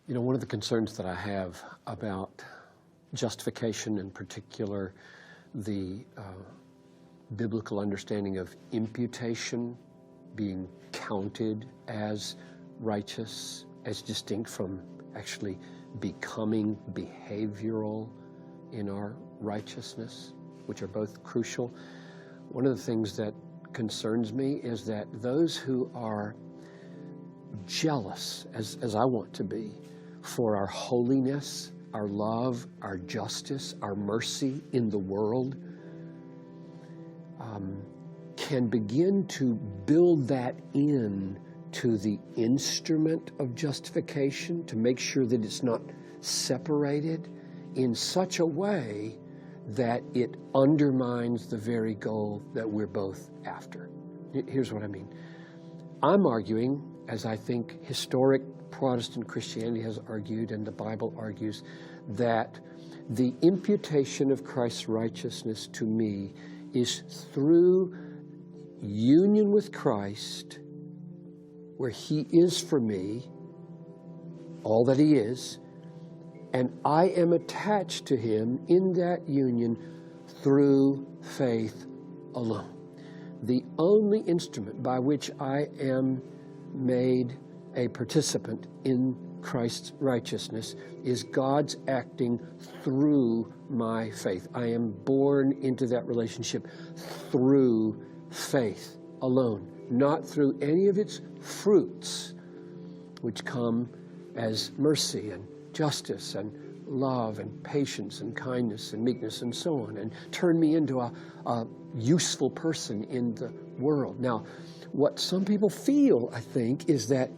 You know, one of the concerns that I have about justification, in particular, the biblical understanding of imputation, being counted as righteous, as distinct from actually becoming behavioral in our righteousness, which are both crucial. One of the things that concerns me is that those who are jealous, as I want to be, for our holiness, our love, our justice, our mercy in the world, can begin to build that in to the instrument of justification, to make sure that it's not separated in such a way that it undermines the very goal that we're both after. Here's what I mean. I'm arguing, as I think historic Protestant Christianity has argued and the Bible argues, that the imputation of Christ's righteousness to me is through union with Christ, where He is for me, all that He is, and I am attached to Him in that union through faith alone. The only instrument by which I am made a participant in Christ's righteousness is God's acting through my faith. I am born into that relationship through faith alone, not through any of its fruits, which come as mercy and justice and love and patience and kindness and meekness and so on, and turn me into a useful person in the world. Now, what some people feel, I think, is that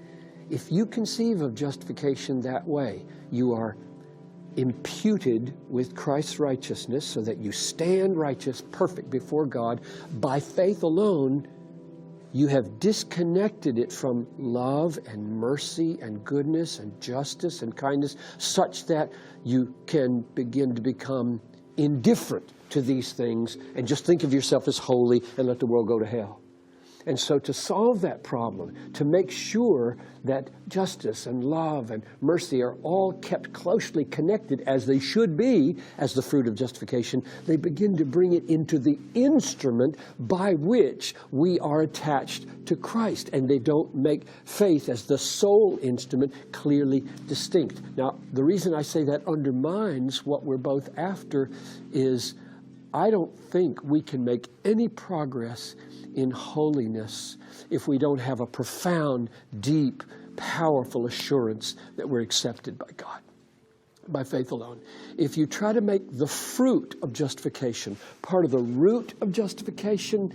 if you conceive of justification that way, you are imputed with Christ's righteousness so that you stand righteous, perfect before God by faith alone. You have disconnected it from love and mercy and goodness and justice and kindness, such that you can begin to become indifferent to these things and just think of yourself as holy and let the world go to hell. And so to solve that problem, to make sure that justice and love and mercy are all kept closely connected as they should be as the fruit of justification, they begin to bring it into the instrument by which we are attached to Christ. And they don't make faith as the sole instrument clearly distinct. Now, the reason I say that undermines what we're both after is I don't think we can make any progress in holiness if we don't have a profound, deep, powerful assurance that we're accepted by God, by faith alone. If you try to make the fruit of justification part of the root of justification,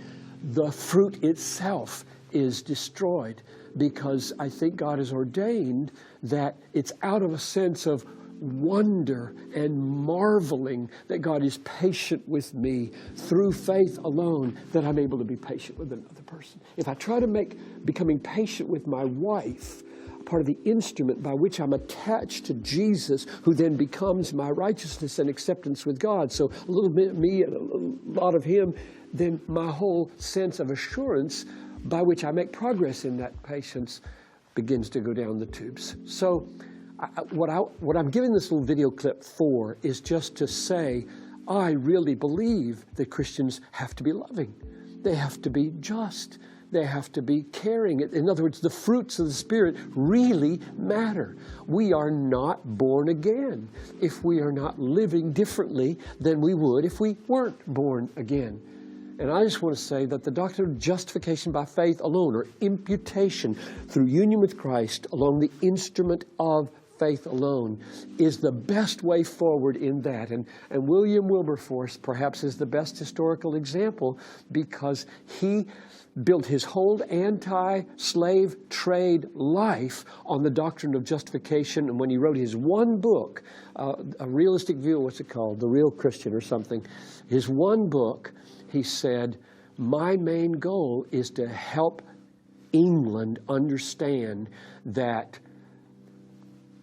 the fruit itself is destroyed, because I think God has ordained that it's out of a sense of wonder and marveling that God is patient with me through faith alone, that I'm able to be patient with another person. If I try to make becoming patient with my wife part of the instrument by which I'm attached to Jesus, who then becomes my righteousness and acceptance with God, so a little bit of me and a lot of Him, then my whole sense of assurance by which I make progress in that patience begins to go down the tubes. So what I'm giving this little video clip for is just to say, I really believe that Christians have to be loving. They have to be just. They have to be caring. In other words, the fruits of the Spirit really matter. We are not born again if we are not living differently than we would if we weren't born again. And I just want to say that the doctrine of justification by faith alone, or imputation through union with Christ along the instrument of faith alone, is the best way forward in that. And William Wilberforce perhaps is the best historical example, because he built his whole anti-slave trade life on the doctrine of justification. And when he wrote his one book, A Realistic View, what's it called? The Real Christian or something. His one book, he said, my main goal is to help England understand that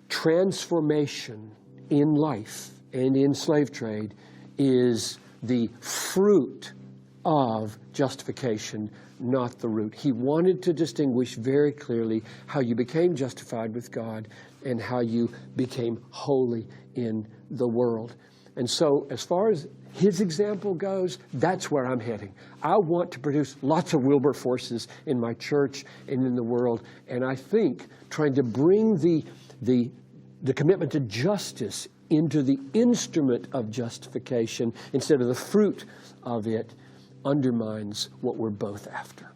transformation in life and in slave trade is the fruit of justification, not the root. He wanted to distinguish very clearly how you became justified with God and how you became holy in the world. And so as far as his example goes, that's where I'm heading. I want to produce lots of Wilberforces in my church and in the world. And I think trying to bring the commitment to justice into the instrument of justification instead of the fruit of it undermines what we're both after.